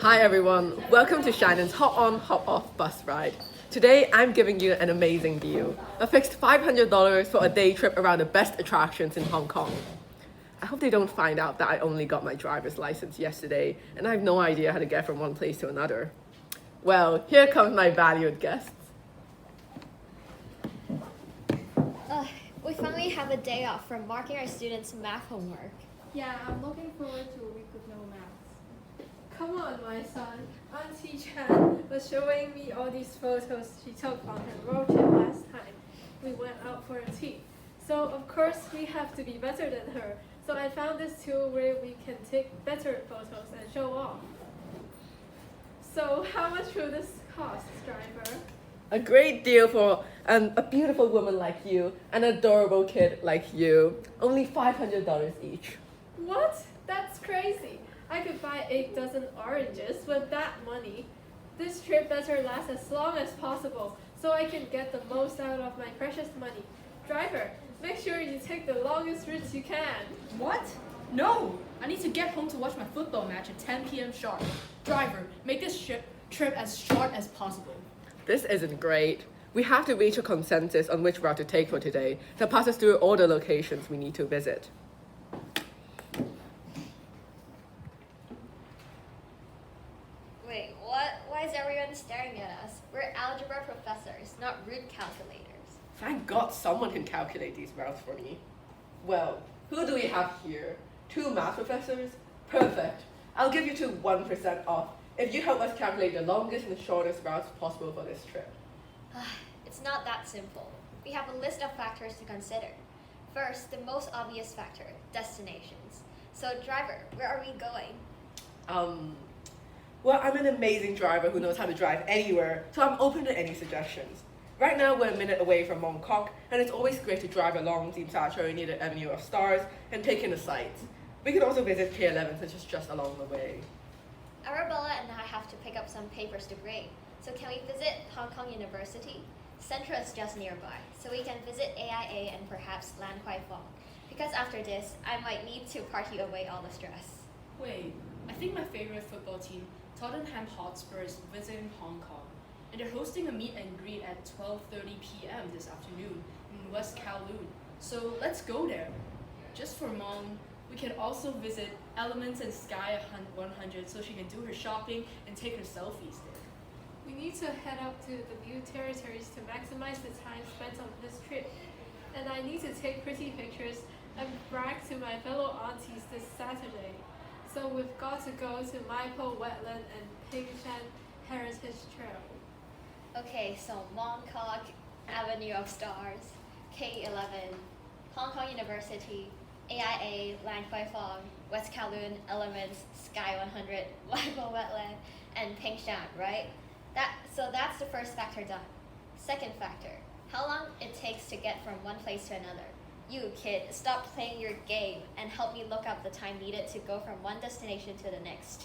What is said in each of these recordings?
Hi everyone, welcome to Shannon's Hop On, Hop Off bus ride. Today I'm giving you an amazing deal. A fixed $500 for a day trip around the best attractions in Hong Kong. I hope they don't find out that I only got my driver's license yesterday and I have no idea how to get from one place to another. Well, here comes my valued guests. We finally have a day off from marking our students' math homework. Yeah, I'm looking forward to a week with no maths. Come on, my son. Auntie Chan was showing me all these photos she took on her road trip last time we went out for a tea. So, of course, we have to be better than her. So I found this tool where we can take better photos and show off. So, how much will this cost, driver? A great deal for a beautiful woman like you, an adorable kid like you. Only $500 each. What? That's crazy. I could buy 8 dozen oranges with that money. This trip better last as long as possible so I can get the most out of my precious money. Driver, make sure you take the longest route you can. What? No! I need to get home to watch my football match at 10 p.m. sharp. Driver, make this trip as short as possible. This isn't great. We have to reach a consensus on which route to take for today that passes through all the locations we need to visit. Wait, what? Why is everyone staring at us? We're algebra professors, not root calculators. Thank God someone can calculate these routes for me. Well, who do we have here? 2 math professors? Perfect. I'll give you 2 1% off if you help us calculate the longest and shortest routes possible for this trip. It's not that simple. We have a list of factors to consider. First, the most obvious factor, destinations. So, driver, where are we going? Well, I'm an amazing driver who knows how to drive anywhere, so I'm open to any suggestions. Right now, we're a minute away from Mong Kok, and it's always great to drive along Tsim Sha Tsui near the Avenue of Stars and take in the sights. We can also visit K11 since it's just along the way. Arabella and I have to pick up some papers to grade. So can we visit Hong Kong University? Central is just nearby, so we can visit AIA and perhaps Lan Kwai Fong. Because after this, I might need to party away all the stress. Wait, I think my favorite football team, Tottenham Hotspur, is visiting Hong Kong. And they're hosting a meet and greet at 12:30 p.m. this afternoon in West Kowloon. So let's go there. Just for Mom, we can also visit Elements and Sky 100 so she can do her shopping and take her selfies there. We need to head up to the view territories to maximize the time spent on this trip. And I need to take pretty pictures and brag to my fellow aunties this Saturday. So we've got to go to Maipo Wetland and Pingshan Heritage Trail. Okay, so Mong Kok, Avenue of Stars, K11, Hong Kong University, AIA, Lan Kwai Fong, West Kowloon, Elements, Sky 100, Maipo Wetland, and Pingshan, right? So that's the first factor done. Second factor, how long it takes to get from one place to another. You, kid, stop playing your game and help me look up the time needed to go from one destination to the next.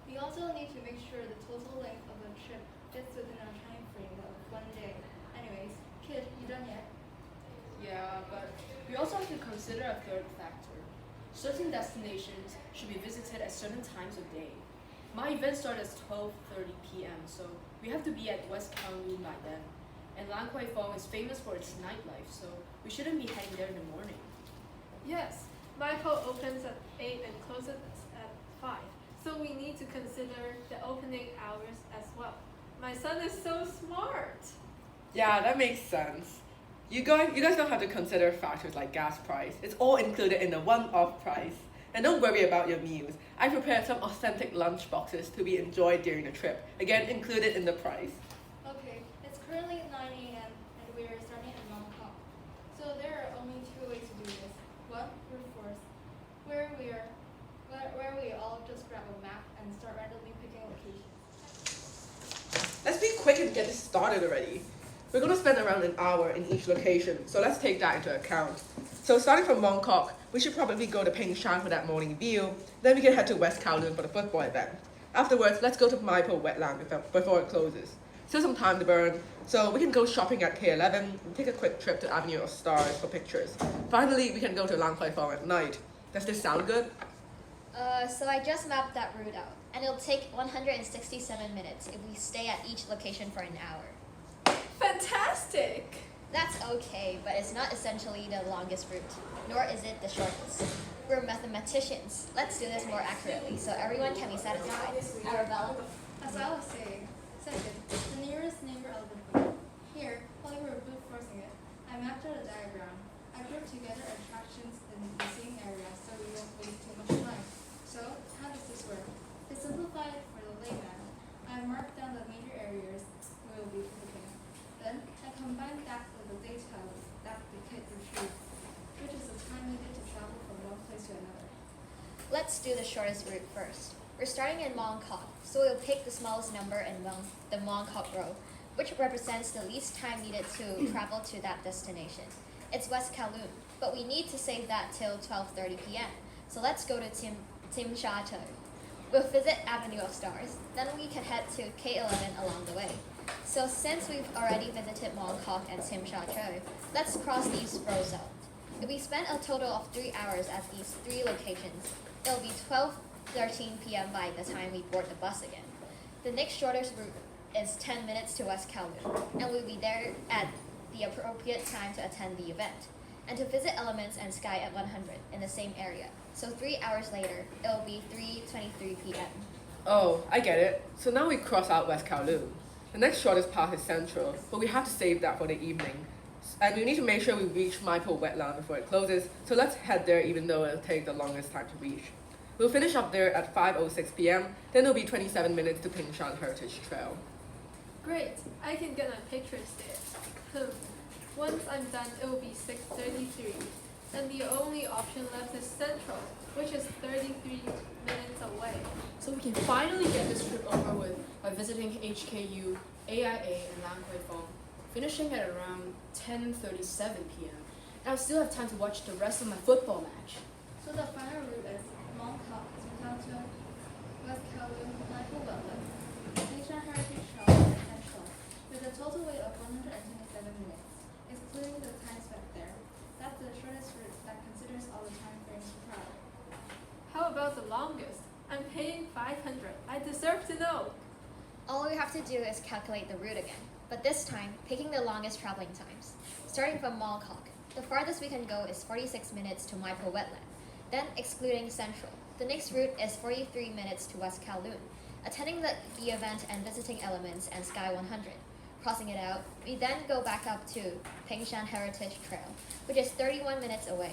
We also need to make sure the total length of the trip fits within our time frame of one day. Anyways, kid, you done yet? Yeah, but we also have to consider a third factor. Certain destinations should be visited at certain times of day. My event starts at 12:30 p.m., so we have to be at West Kowloon by then. And Lan Kwai Fong is famous for its nightlife, so we shouldn't be heading there in the morning. Yes, Maipo opens at 8 and closes at 5. So we need to consider the opening hours as well. My son is so smart. Yeah, that makes sense. You guys don't have to consider factors like gas price. It's all included in the one-off price. And don't worry about your meals. I prepared some authentic lunch boxes to be enjoyed during the trip. Again, included in the price. Okay, it's currently 9 a.m. and we are starting in Mong Kok. So there are only 2 ways to do this. One, brute force, where we all just grab a map and start randomly picking locations. Let's be quick and get this started already. We're going to spend around an hour in each location, so let's take that into account. So starting from Mong Kok, we should probably go to Pingshan for that morning view, then we can head to West Kowloon for the football event. Afterwards, let's go to Maipo Wetland before it closes. Still some time to burn, so we can go shopping at K11 and take a quick trip to Avenue of Stars for pictures. Finally, we can go to Lan Kwai Fong at night. Does this sound good? So I just mapped that route out. and it'll take 167 minutes if we stay at each location for an hour. Fantastic! That's okay, but it's not essentially the longest route, nor is it the shortest. We're mathematicians. Let's do this more accurately so everyone can be satisfied. Arabella? As I was saying, second, the nearest neighbor element point. Here, while we were brute forcing it, I mapped out a diagram. I grouped together attractions in the same area so we won't waste too much time. So, how does this work? To simplify it for the layman, I marked down the major areas we will be visiting. Then, I combined that with the details that the kid retrieved, which is the time needed to travel from one place to another. Let's do the shortest route first. We're starting in Mongkok, so we'll pick the smallest number in the Mongkok row, which represents the least time needed to travel to that destination. It's West Kowloon, but we need to save that till 12:30 p.m. So let's go to Tim Sha Tsui. We'll visit Avenue of Stars, then we can head to K11 along the way. So since we've already visited Mongkok and Tim Sha Tsui, let's cross these roads out. If we spend a total of 3 hours at these 3 locations, it'll be 12:13 p.m. by the time we board the bus again. The next shortest route is 10 minutes to West Kowloon, and we'll be there at the appropriate time to attend the event, and to visit Elements and Sky at 100 in the same area. So 3 hours later, it'll be 3:23 p.m. Oh, I get it. So now we cross out West Kowloon. The next shortest path is Central, but we have to save that for the evening. And we need to make sure we reach Maipo Wetland before it closes, so let's head there even though it'll take the longest time to reach. We'll finish up there at 5:06 p.m., then it'll be 27 minutes to Pingshan Heritage Trail. Great, I can get my pictures there. Once I'm done, it will be 6:33. And the only option left is Central, which is 33 minutes away. So we can finally get this trip over with by visiting HKU, AIA, and Lan Kwai Fong, finishing at around 10:37 p.m. And I'll still have time to watch the rest of my football match. So the final route is Mongkok, Sultanton, West Kowloon, Maipo Wetland, Pingshan Heritage Trail, and Central, with a total wait of 127 minutes, excluding the time spent there. That's the shortest route that considers all the time frames to travel. How about the longest? I'm paying 500. I deserve to know. All we have to do is calculate the route again, but this time, picking the longest traveling times. Starting from Mongkok, the farthest we can go is 46 minutes to Maipo Wetland, then excluding Central. The next route is 43 minutes to West Kowloon, attending the event and visiting Elements and Sky 100. Crossing it out, we then go back up to Pingshan Heritage Trail, which is 31 minutes away.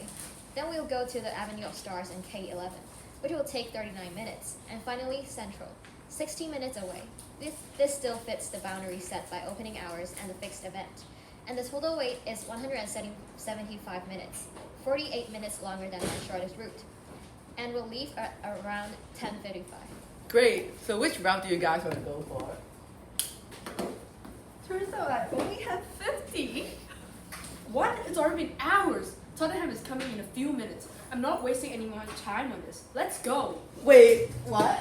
Then we'll go to the Avenue of Stars in K11, which will take 39 minutes. And finally, Central, 16 minutes away. This still fits the boundary set by opening hours and the fixed event. And the total wait is 175 minutes, 48 minutes longer than the shortest route. And we'll leave at around 10:35. Great, so which route do you guys want to go for? Turns out I only had 50. What? It's already been hours. Tottenham is coming in a few minutes. I'm not wasting any more time on this. Let's go. Wait, what?